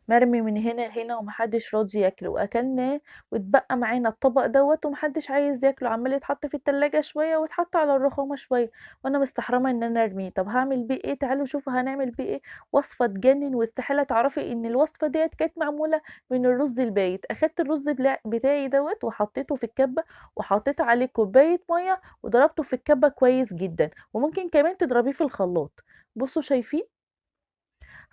مرمي من هنا لهنا ومحدش راضي ياكله، واكلناه واتبقى معانا الطبق دوت ومحدش عايز ياكله، عمال يتحط في التلاجة شوية ويتحط على الرخامة شوية، وانا مستحرمة ان انا ارميه. طب هعمل بيه ايه؟ تعالوا شوفوا هنعمل بيه ايه. وصفة تجنن، واستحالة تعرفي ان الوصفة ديت كانت معمولة من الرز البايت. اخدت الرز بتاعي دوت وحطيته في الكبة، وحطيت عليه كوباية مية وضربته في الكبة كويس جدا، وممكن كمان تضربيه في الخلاط. بصوا شايفين؟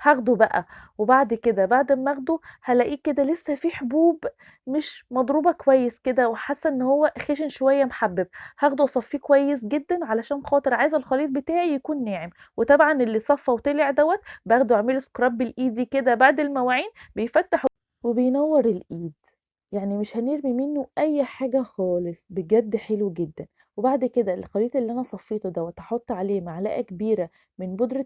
هاخده بقى، وبعد كده بعد ما اخده هلاقيه كده لسه فيه حبوب مش مضروبة كويس كده، وحاسة ان هو خشن شوية محبب. هاخده اصفيه كويس جدا علشان خاطر عايزة الخليط بتاعي يكون ناعم. وطبعا اللي صفى وطلع دوت باخده اعمله سكراب بالايدي كده بعد المواعين، بيفتح وبينور الايد. يعني مش هنرمي منه اي حاجة خالص، بجد حلو جدا. وبعد كده الخليط اللي انا صفيته دوت احط عليه معلقة كبيرة من بودرة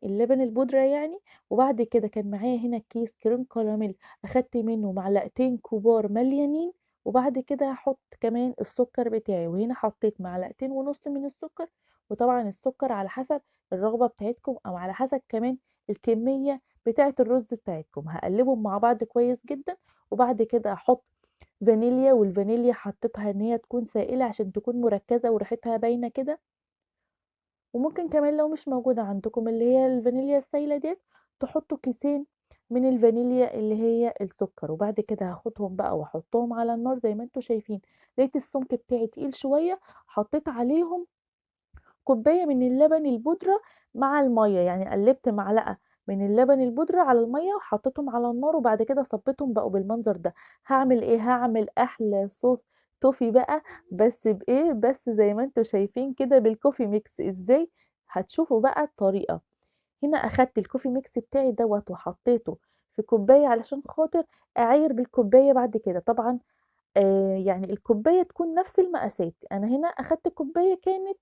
اللبن البودرة يعني. وبعد كده كان معايا هنا كيس كريم كراميل، اخدت منه معلقتين كبار مليانين. وبعد كده هحط كمان السكر بتاعي، وهنا حطيت معلقتين ونص من السكر. وطبعا السكر على حسب الرغبة بتاعتكم، او على حسب كمان الكمية بتاعة الرز بتاعتكم. هقلبهم مع بعض كويس جدا. وبعد كده احط فانيليا، والفانيليا حطيتها ان هي تكون سائلة عشان تكون مركزة وريحتها باينة كده. وممكن كمان لو مش موجودة عندكم اللي هي الفانيليا السايلة ديت، تحطوا كيسين من الفانيليا اللي هي السكر. وبعد كده هاخدهم بقى واحطهم على النار زي ما انتوا شايفين. لقيت السمك بتاعي تقيل شوية، حطيت عليهم كوباية من اللبن البودرة مع المية. يعني قلبت معلقة من اللبن البودرة على المية وحطيتهم على النار، وبعد كده صبيتهم بقوا بالمنظر ده. هعمل ايه؟ هعمل احلى صوص توفي بقى. بس بايه؟ بس زي ما انتوا شايفين كده بالكوفي ميكس. ازاي؟ هتشوفوا بقى الطريقة. هنا اخدت الكوفي ميكس بتاعي دوت وحطيته في كوباية علشان خاطر اعاير بالكوباية بعد كده. طبعا يعني الكوباية تكون نفس المقاسات. انا هنا اخدت كوباية كانت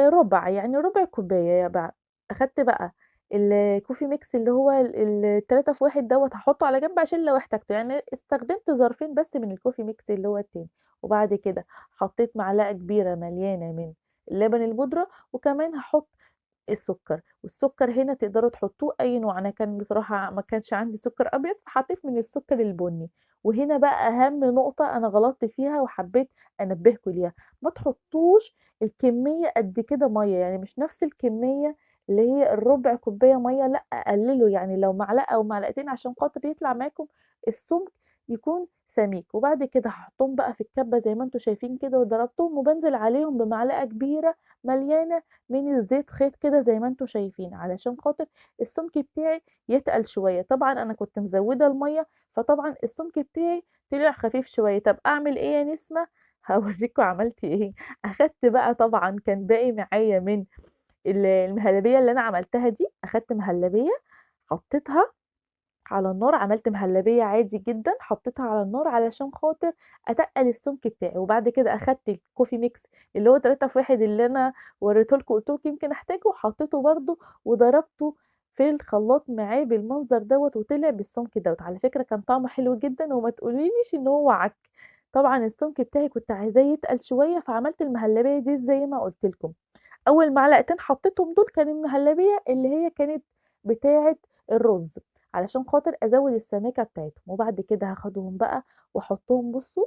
ربع، يعني ربع كوباية بقى. أخدت بقى الكوفي ميكس اللي هو التلاتة في واحد دوت، هحطه على جنب عشان لو احتجته. يعني استخدمت ظرفين بس من الكوفي ميكس اللي هو التاني. وبعد كده حطيت معلقة كبيرة مليانة من اللبن البودرة، وكمان هحط السكر. والسكر هنا تقدروا تحطوه اي نوع. انا كان بصراحة ما كانش عندي سكر ابيض فحطيت من السكر البني. وهنا بقى اهم نقطة انا غلطت فيها وحبيت انبهكم ليها: ما تحطوش الكمية قد كده مية. يعني مش نفس الكمية اللي هي الربع كوباية مية، لا قللوا. يعني لو معلقة او معلقتين عشان خاطر يطلع معاكم السمك يكون سميك. وبعد كده هحطهم بقى في الكبة زي ما انتوا شايفين كده، وضربتهم وبنزل عليهم بمعلقة كبيرة مليانة من الزيت خيط كده زي ما انتوا شايفين، علشان خاطر السمك بتاعي يتقل شوية. طبعا انا كنت مزودة المية، فطبعا السمك بتاعي طلع خفيف شوية. طب اعمل ايه يا نسمة؟ هوريكم عملت ايه. اخدت بقى، طبعا كان باقي معايا من المهلبية اللي انا عملتها دي. اخدت مهلبية حطيتها على النار، عملت مهلبية عادي جدا حطيتها على النار علشان خاطر اتقل السمك بتاعي. وبعد كده اخدت الكوفي ميكس اللي هو 3 في 1 اللي انا وريته لكم قلت لكم يمكن احتاجه، وحطيته برده وضربته في الخلاط معاه بالمنظر دوت، وطلع بالسمك دوت. على فكرة كان طعمه حلو جدا، وما تقوليليش ان هو عك. طبعا السمك بتاعي كنت عايزاه يتقل شوية، فعملت المهلبية دي زي ما قلت لكم. اول معلقتين حطيتهم دول كان المهلبية اللي هي كانت بتاعة الرز، علشان خاطر ازود السماكه بتاعتهم. وبعد كده هاخدهم بقى واحطهم. بصوا،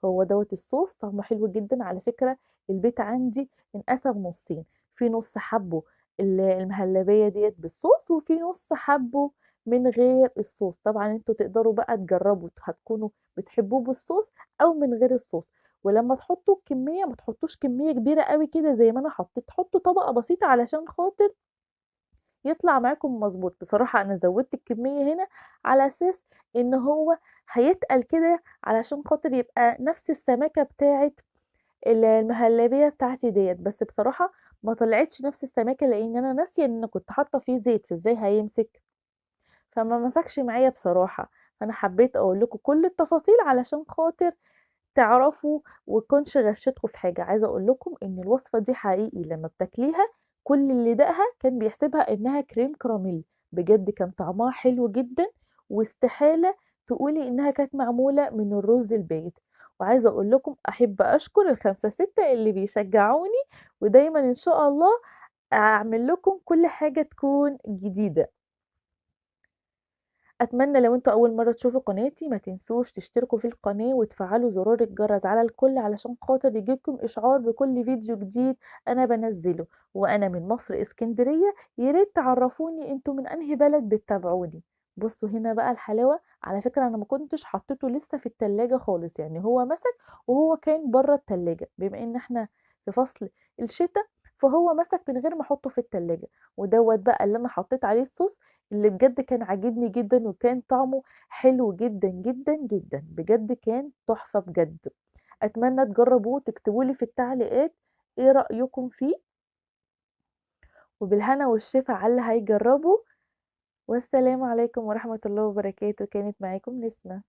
هو دوت الصوص طعمه حلو جدا على فكره. البيت عندي انقسم نصين: في نص حبه المهلبيه ديت بالصوص، وفي نص حبه من غير الصوص. طبعا انتوا تقدروا بقى تجربوا هتكونوا بتحبوه بالصوص او من غير الصوص. ولما تحطوا الكميه ما تحطوش كميه كبيره قوي كده زي ما انا حطيت، حطوا طبقه بسيطه علشان خاطر يطلع معاكم مظبوط. بصراحة أنا زودت الكمية هنا على أساس إن هو هيتقل كده علشان خاطر يبقى نفس السماكة بتاعة المهلبية بتاعتي ديت. بس بصراحة ما طلعتش نفس السماكة لأن أنا ناسية إن كنت حاطة فيه زيت، فإزاي هيمسك؟ فما مسكش معايا بصراحة. فأنا حبيت أقول لكم كل التفاصيل علشان خاطر تعرفوا وتكونش غشتكم في حاجة. عايزة اقول لكم ان الوصفة دي حقيقي لما بتاكليها كل اللي دقها كان بيحسبها انها كريم كراميل. بجد كان طعمها حلو جدا، واستحالة تقولي انها كانت معمولة من الرز البايت. وعايزة اقول لكم احب اشكر الخمسة ستة اللي بيشجعوني، ودايما ان شاء الله اعمل لكم كل حاجة تكون جديدة. أتمنى لو انتوا أول مرة تشوفوا قناتي ما تنسوش تشتركوا في القناة وتفعلوا زرار الجرس على الكل علشان خاطر يجيلكم إشعار بكل فيديو جديد أنا بنزله. وأنا من مصر اسكندرية، ياريت تعرفوني انتوا من أنهي بلد بتتابعوني. بصوا هنا بقى الحلاوة، على فكرة أنا ما كنتش حطيته لسه في التلاجة خالص، يعني هو مسك وهو كان بره التلاجة بما إن احنا في فصل الشتاء، فهو مسك من غير ما احطه في التلاجة. ودوت بقى اللي انا حطيت عليه الصوص اللي بجد كان عاجبني جدا، وكان طعمه حلو جدا جدا جدا، بجد كان تحفة بجد. اتمنى تجربوه وتكتبوا لي في التعليقات ايه رأيكم فيه، وبالهنا والشفا على اللي هيجربه. والسلام عليكم ورحمة الله وبركاته. كانت معاكم نسمة.